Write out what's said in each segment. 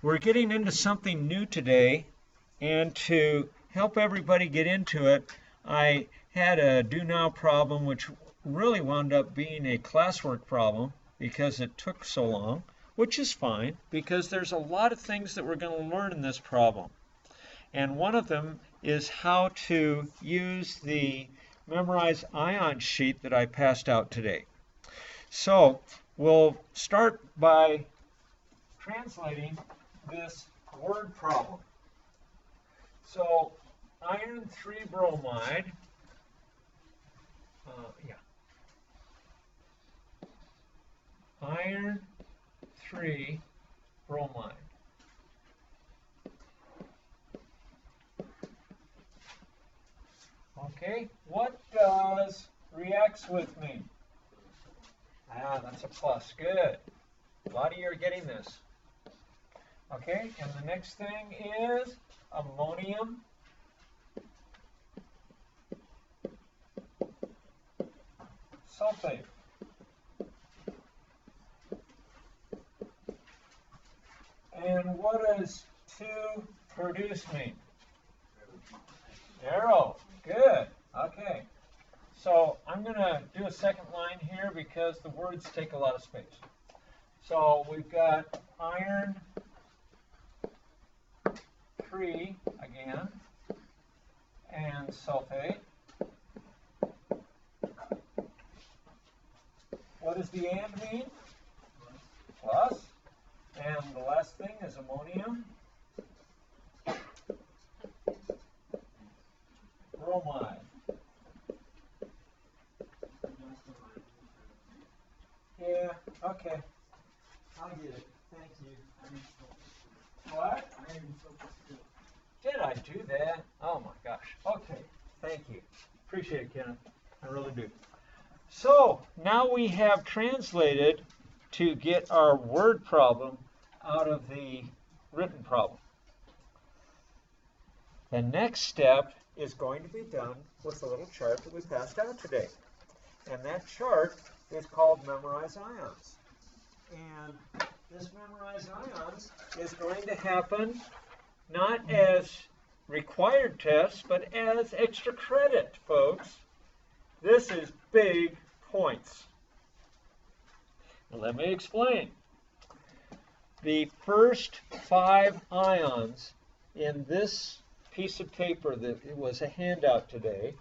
We're getting into something new today, and to help everybody get into it, I had a do now problem which really wound up being a classwork problem because it took so long, which is fine because there's a lot of things that we're going to learn in this problem. And one of them is how to use the Memorize Ion sheet that I passed out today. So we'll start by translating this word problem. So iron 3 bromide, iron 3 bromide. Okay, what does reacts with mean? That's a plus. Good. A lot of you are getting this. Okay, and the next thing is ammonium sulfate. And what does to produce mean? Arrow. Good. Okay. So I'm going to do a second line here because the words take a lot of space. So we've got iron 3 again, and sulfate. What does the and mean? Plus. And the last thing is ammonium bromide. Yeah, okay. I'll get it. Thank you. What? Did I do that? Oh my gosh. Okay. Thank you. Appreciate it, Kenneth. I really do. So now we have translated to get our word problem out of the written problem. The next step is going to be done with the little chart that we passed out today. And that chart is called Memorize Ions. And this Memorize Ions is going to happen not as required tests, but as extra credit, folks. This is big points. Let me explain. The first 5 ions in this piece of paper that it was a handout today,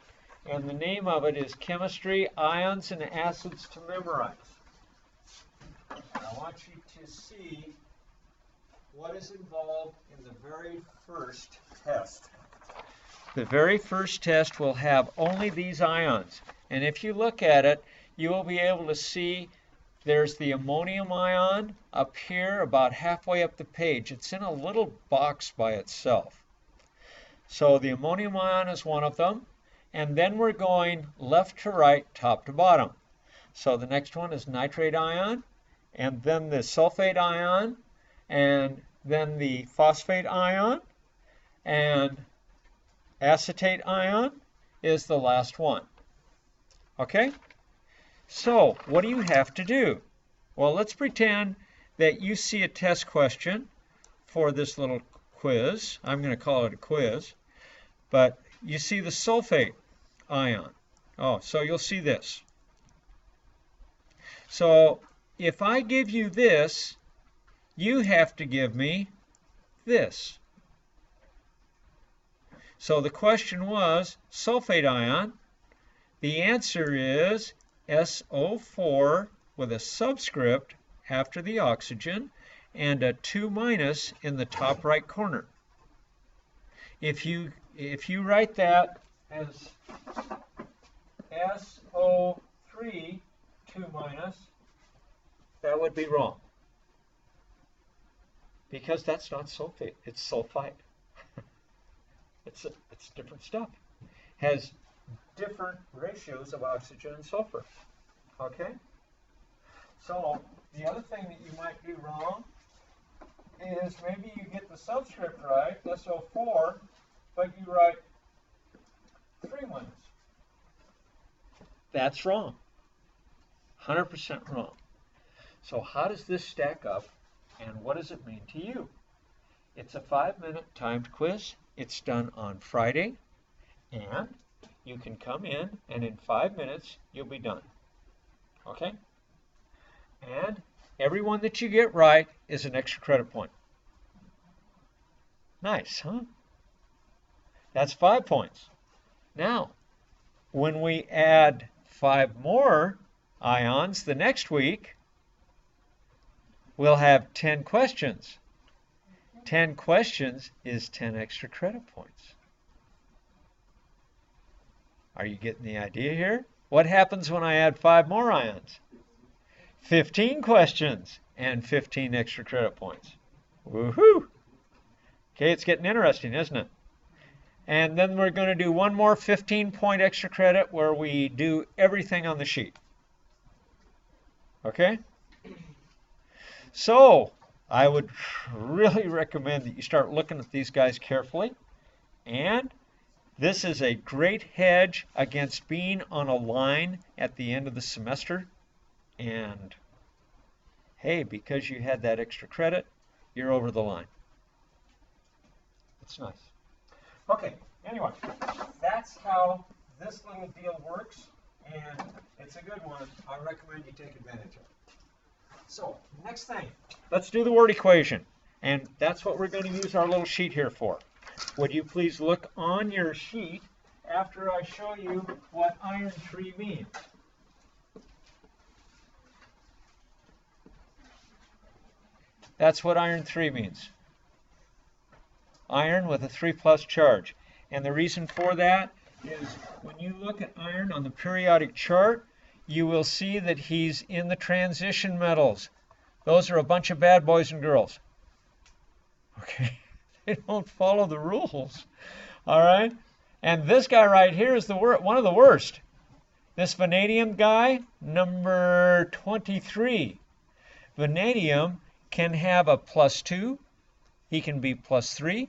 and the name of it is Chemistry, Ions and Acids to Memorize. I want you to see what is involved in the very first test. The very first test will have only these ions, and if you look at it, you will be able to see there's the ammonium ion up here about halfway up the page. It's in a little box by itself. So the ammonium ion is one of them, and then we're going left to right, top to bottom. So the next one is nitrate ion, and then the sulfate ion, and then the phosphate ion, and acetate ion is the last one. Okay? So what do you have to do? Well, let's pretend that you see a test question for this little quiz. I'm going to call it a quiz. But you see the sulfate ion. Oh, so you'll see this. So if I give you this, you have to give me this. So the question was sulfate ion. The answer is SO4 with a subscript after the oxygen and a 2- in the top right corner. If you write that as SO3 2-, that would be wrong. Because that's not sulfate, it's sulfite. It's different stuff. Has different ratios of oxygen and sulfur. Okay? So the other thing that you might do wrong is maybe you get the subscript right, SO4, but you write 3-. That's wrong. 100% wrong. So how does this stack up, and what does it mean to you? It's a 5-minute timed quiz. It's done on Friday, and you can come in, and in 5 minutes, you'll be done. Okay? And every one that you get right is an extra credit point. Nice, huh? That's 5 points. Now, when we add 5 more ions the next week, we'll have 10 questions. 10 questions is 10 extra credit points. Are you getting the idea here? What happens when I add 5 more ions? 15 questions and 15 extra credit points. Woohoo! Okay, it's getting interesting, isn't it? And then we're going to do one more 15-point extra credit where we do everything on the sheet. Okay? So, I would really recommend that you start looking at these guys carefully. And this is a great hedge against being on a line at the end of the semester. And hey, because you had that extra credit, you're over the line. It's nice. Okay, anyway, that's how this little deal works, and it's a good one. I recommend you take advantage of it. So, next thing, let's do the word equation, and that's what we're going to use our little sheet here for. Would you please look on your sheet after I show you what iron 3 means? That's what iron 3 means. Iron with a 3+ charge. And the reason for that is when you look at iron on the periodic chart, you will see that he's in the transition metals. Those are a bunch of bad boys and girls. Okay? They don't follow the rules. All right? And this guy right here is one of the worst. This vanadium guy, number 23. Vanadium can have a +2. He can be +3.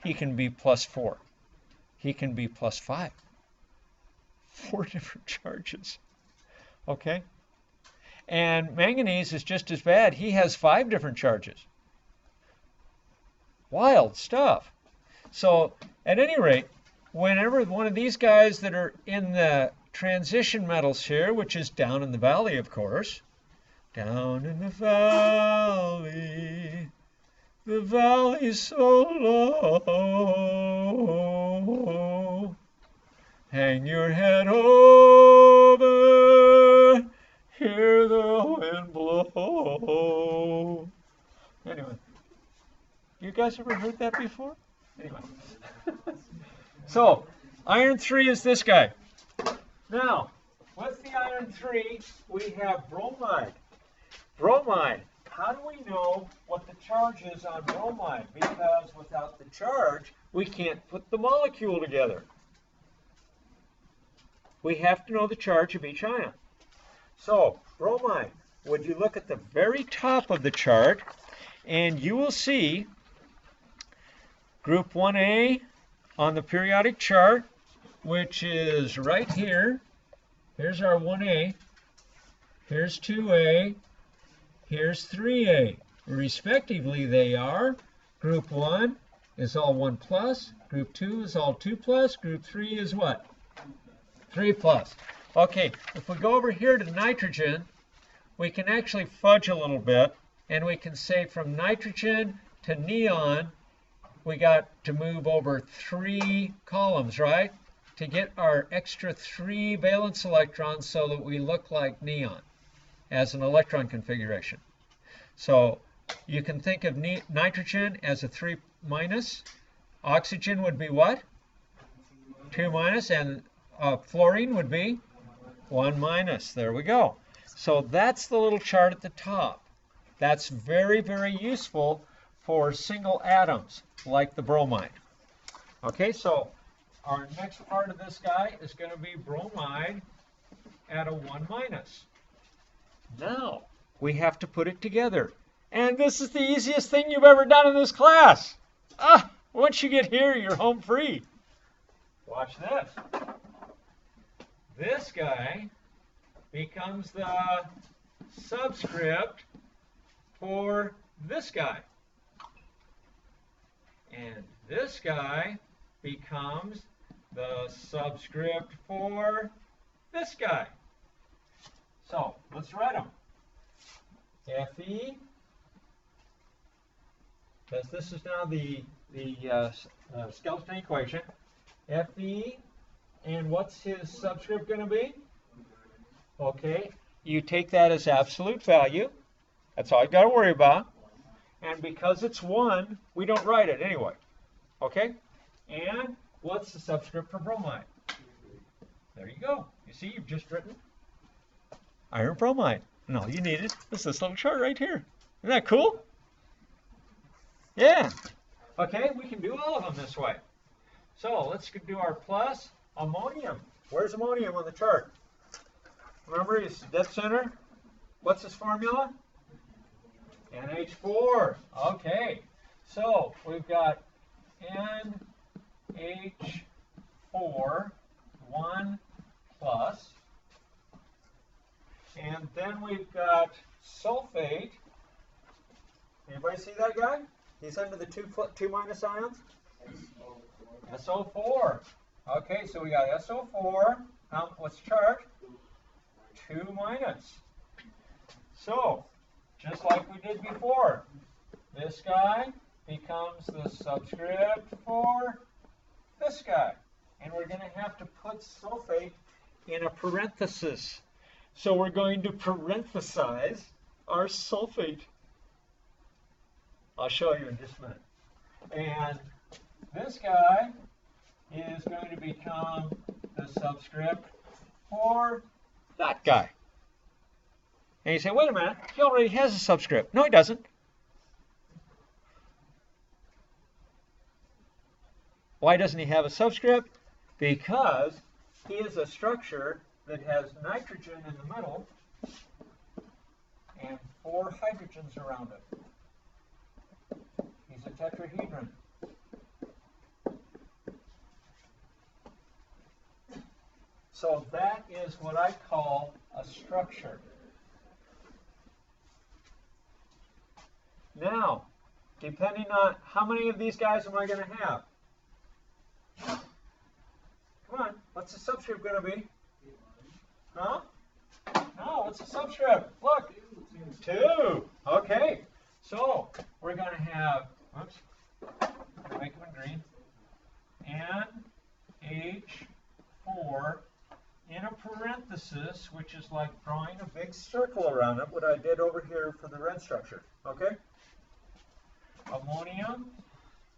He can be +4. He can be +5. 4 different charges. Okay? And manganese is just as bad. He has 5 different charges. Wild stuff. So, at any rate, whenever one of these guys that are in the transition metals here, which is down in the valley, of course, down in the valley's so low, hang your head over, hear the wind blow. Anyway, you guys ever heard that before? Anyway. So, iron 3 is this guy. Now, with the iron 3, we have bromide. Bromide. How do we know what the charge is on bromide? Because without the charge, we can't put the molecule together. We have to know the charge of each ion. So, bromide. Would you look at the very top of the chart, and you will see group 1A on the periodic chart, which is right here. Here's our 1A. Here's 2A. Here's 3A. Respectively, they are. Group 1 is all 1+. Group 2 is all 2+. Group 3 is what? 3+. Okay, if we go over here to nitrogen, we can actually fudge a little bit, and we can say from nitrogen to neon, we got to move over 3 columns, right? To get our extra 3 valence electrons so that we look like neon as an electron configuration. So you can think of nitrogen as a 3-. Oxygen would be what? 2-, and fluorine would be 1-. There we go. So that's the little chart at the top. That's very, very useful for single atoms like the bromide. Okay, so our next part of this guy is going to be bromide at a 1-. Now, we have to put it together. And this is the easiest thing you've ever done in this class. Once you get here, you're home free. Watch this. This guy becomes the subscript for this guy. this guy becomes the subscript for this guy. So let's write them. Fe, because this is now the skeleton equation. Fe, and what's his subscript going to be? Okay, you take that as absolute value. That's all you got to worry about. And because it's 1, we don't write it anyway. Okay? And what's the subscript for bromide? There you go. You see, you've just written iron bromide. And all you needed was this little chart right here. Isn't that cool? Yeah. Okay, we can do all of them this way. So let's do our plus ammonium. Where's ammonium on the chart? Remember, it's dead center. What's his formula? NH4. Okay. So we've got NH4, 1 plus. And then we've got sulfate. Anybody see that guy? He's under the 2 minus ions. SO4. Okay, so we got SO4. What's the charge? 2 minus. So, just like we did before, this guy becomes the subscript for this guy. And we're going to have to put sulfate in a parenthesis. So we're going to parenthesize our sulfate. I'll show you in just a minute. And this guy is going to become the subscript for that guy. And you say, wait a minute, he already has a subscript. No, he doesn't. Why doesn't he have a subscript? Because he is a structure that has nitrogen in the middle and 4 hydrogens around it. He's a tetrahedron. So that is what I call a structure. Now, depending on how many of these guys am I going to have? Come on, what's the subscript going to be? Huh? No, what's the subscript? Look, 2. Okay, so we're going to have, oops, make them in green, NH4 in a parenthesis, which is like drawing a big circle around it, what I did over here for the red structure. Okay? Ammonium,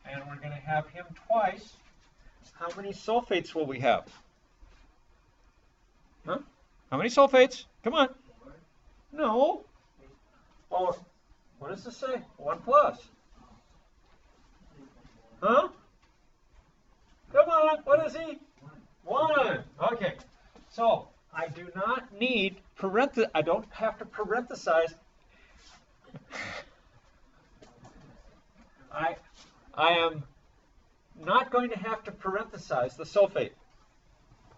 and we're going to have him twice. How many sulfates will we have? Huh? How many sulfates? Come on. No. Well, what does this say? 1 plus. Huh? Come on. What is he? 1. Okay. So I do not need I don't have to parenthesize. I am not going to have to parenthesize the sulfate.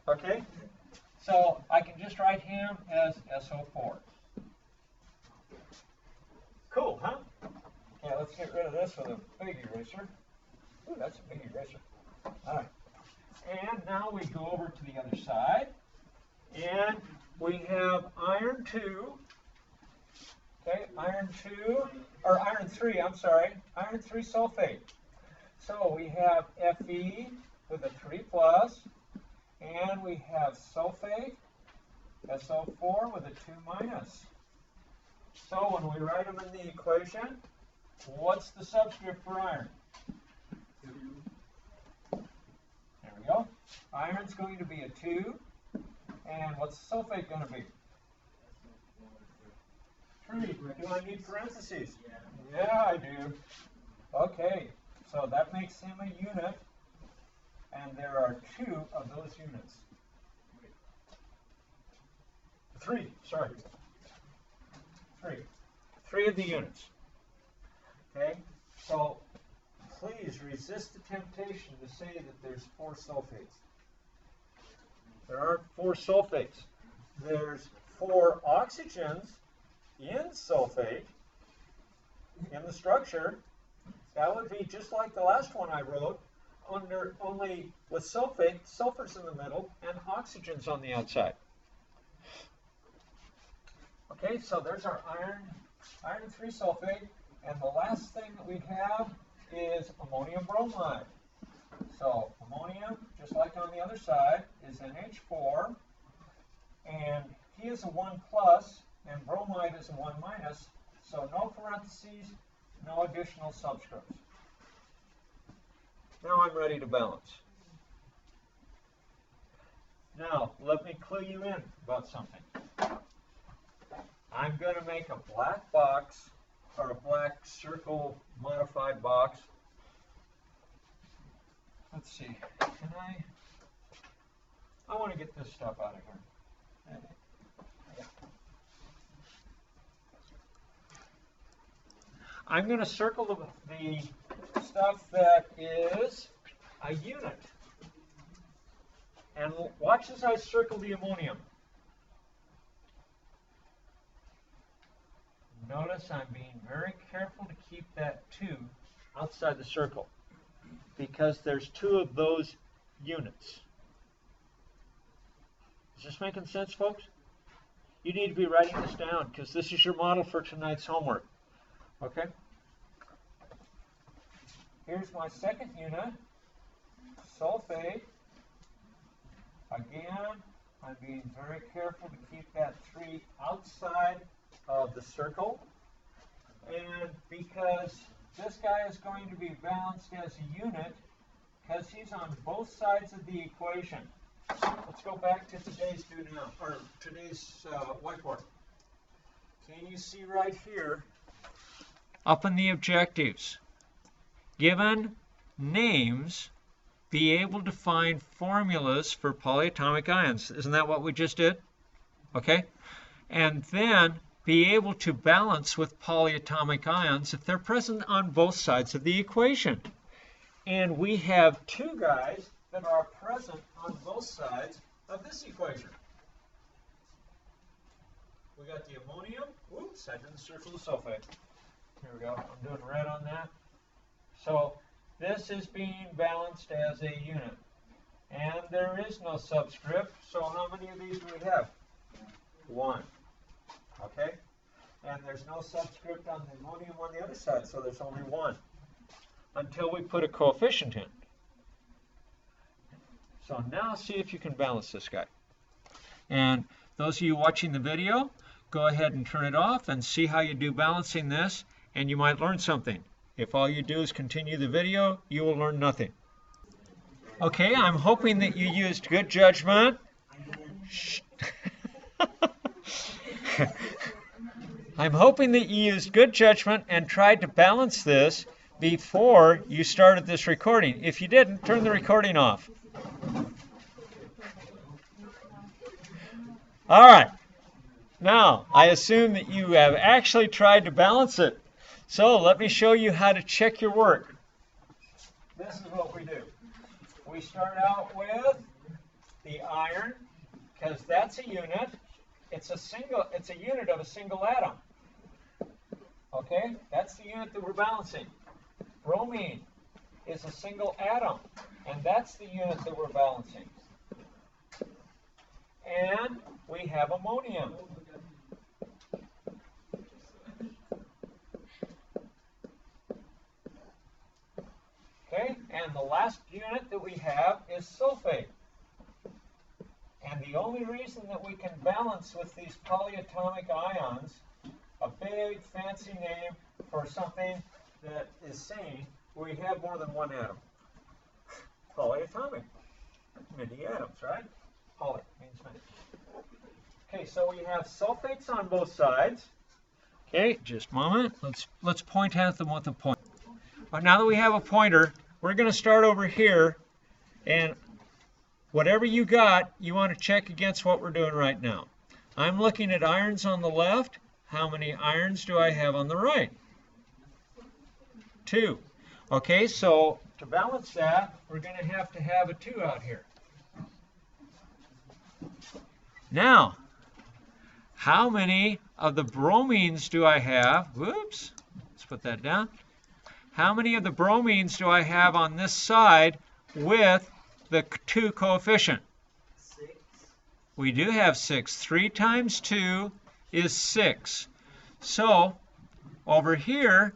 Okay? So I can just write him as SO4. Cool, huh? Okay, let's get rid of this with a big eraser. Ooh, that's a big eraser. All right. And now we go over to the other side. And we have iron 2. Okay, iron 3, I'm sorry. Iron 3 sulfate. So we have Fe with a 3 plus, and we have sulfate, SO4 with a 2 minus. So when we write them in the equation, what's the subscript for iron? There we go. Iron's going to be a 2, and what's the sulfate going to be? 3. Do I need parentheses? Yeah, I do. Okay, so that makes him a unit, and there are 2 of those units. 3, sorry. 3 of the units. Okay, so please resist the temptation to say that there's 4 sulfates. There aren't 4 sulfates. There's 4 oxygens in sulfate in the structure, that would be just like the last one I wrote, only with sulfate, sulfur's in the middle, and oxygen's on the outside. Okay, so there's our iron 3 sulfate, and the last thing that we have is ammonium bromide. So ammonium, just like on the other side, is NH4, and he is a 1 plus, and bromide is a 1 minus, so no parentheses, no additional subscripts. Now I'm ready to balance. Now, let me clue you in about something. I'm going to make a black box, or a black circle modified box. Let's see, I want to get this stuff out of here. Yeah. I'm going to circle the stuff that is a unit. And watch as I circle the ammonium. Notice I'm being very careful to keep that 2 outside the circle, because there's 2 of those units. Is this making sense, folks? You need to be writing this down, because this is your model for tonight's homework. Okay? Here's my second unit, sulfate. Again, I'm being very careful to keep that 3 outside of the circle. And because this guy is going to be balanced as a unit, because he's on both sides of the equation. Let's go back to today's whiteboard. Can you see right here, up in the objectives, given names, be able to find formulas for polyatomic ions. Isn't that what we just did? Okay. And then be able to balance with polyatomic ions if they're present on both sides of the equation. And we have 2 guys that are present on both sides of this equation. We got the ammonium. Oops, I didn't circle the sulfate. Here we go. I'm doing red on that. So this is being balanced as a unit. And there is no subscript, so how many of these do we have? 1. Okay? And there's no subscript on the ammonium on the other side, so there's only 1. Until we put a coefficient in. So now see if you can balance this guy. And those of you watching the video, go ahead and turn it off and see how you do balancing this, and you might learn something. If all you do is continue the video, you will learn nothing. Okay, I'm hoping that you used good judgment. I'm hoping that you used good judgment and tried to balance this before you started this recording. If you didn't, turn the recording off. All right. Now, I assume that you have actually tried to balance it. So let me show you how to check your work. This is what we do. We start out with the iron, because that's a unit. It's a unit of a single atom. Okay? That's the unit that we're balancing. Bromine is a single atom, and that's the unit that we're balancing. And we have ammonium. Okay, and the last unit that we have is sulfate. And the only reason that we can balance with these polyatomic ions, a big fancy name for something that is saying we have more than one atom. Polyatomic. Many atoms, right? Poly means many. Okay, so we have sulfates on both sides. Okay, just a moment. Let's point at them with a pointer. Now that we have a pointer, we're going to start over here, and whatever you got, you want to check against what we're doing right now. I'm looking at irons on the left. How many irons do I have on the right? 2. Okay, so to balance that, we're going to have a 2 out here. Now, how many of the bromines do I have? Whoops, let's put that down. how many of the bromines do I have on this side with the 2 coefficient? 6. We do have 6. 3 times 2 is 6. So over here,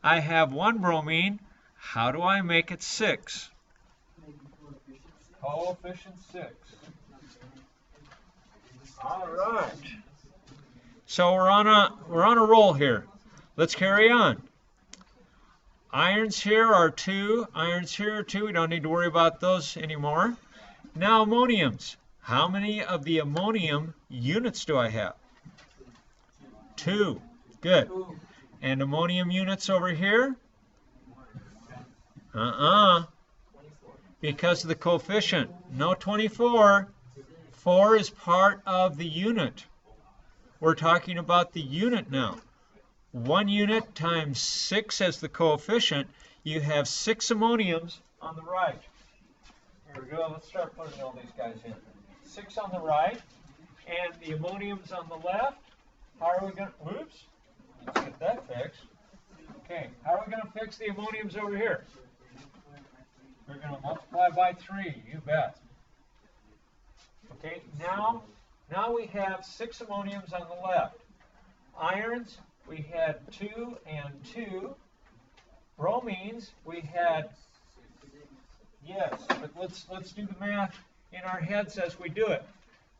I have 1 bromine. How do I make it 6? Coefficient 6. All right. So we're on a roll here. Let's carry on. Irons here are 2. Irons here are 2. We don't need to worry about those anymore. Now ammoniums. How many of the ammonium units do I have? 2. Good. And ammonium units over here? Because of the coefficient. No 24. 4 is part of the unit. We're talking about the unit now. 1 unit times 6 as the coefficient. You have 6 ammoniums on the right. Here we go. Let's start putting all these guys in. 6 on the right. And the ammoniums on the left. How are we going to... Oops. Let's get that fixed. Okay. How are we going to fix the ammoniums over here? We're going to multiply by 3. You bet. Okay. Now we have 6 ammoniums on the left. Irons, we had 2 and 2. Bromines, we had, yes, but let's do the math in our heads as we do it.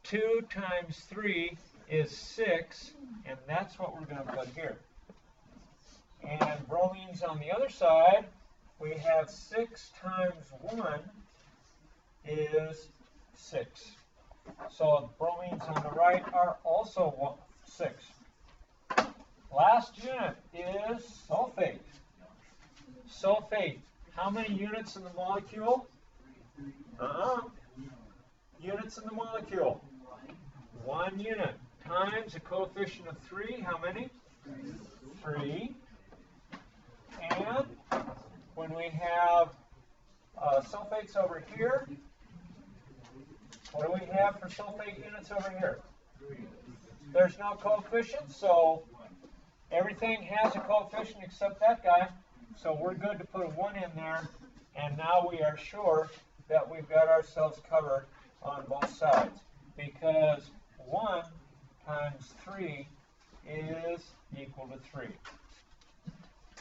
2 times 3 is 6, and that's what we're going to put here. And bromines on the other side, we have 6 times 1 is 6. So bromines on the right are also 6. Last unit is sulfate. Sulfate, how many units in the molecule? Units in the molecule. 1 unit times a coefficient of 3, how many? 3. And when we have sulfates over here, what do we have for sulfate units over here? There's no coefficient, so everything has a coefficient except that guy. So we're good to put a 1 in there, and now we are sure that we've got ourselves covered on both sides, because 1 times 3 is equal to 3.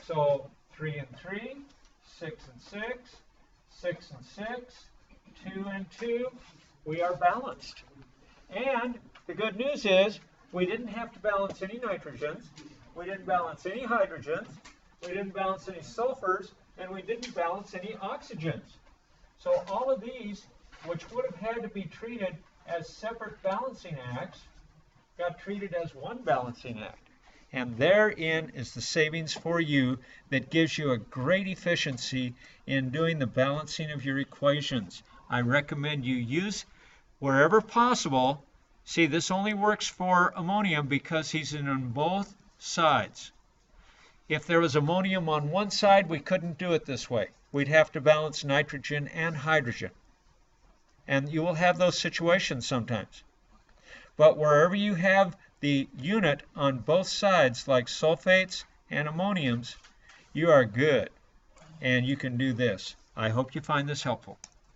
So 3 and 3, 6 and 6, 6 and 6, 2 and 2, we are balanced. And the good news is we didn't have to balance any nitrogens, we didn't balance any hydrogens, we didn't balance any sulfurs, and we didn't balance any oxygens. So all of these, which would have had to be treated as separate balancing acts, got treated as one balancing act. And therein is the savings for you that gives you a great efficiency in doing the balancing of your equations. I recommend you use, wherever possible, see, this only works for ammonium because he's in on both sides. If there was ammonium on one side, we couldn't do it this way. We'd have to balance nitrogen and hydrogen. And you will have those situations sometimes. But wherever you have the unit on both sides, like sulfates and ammoniums, you are good. And you can do this. I hope you find this helpful.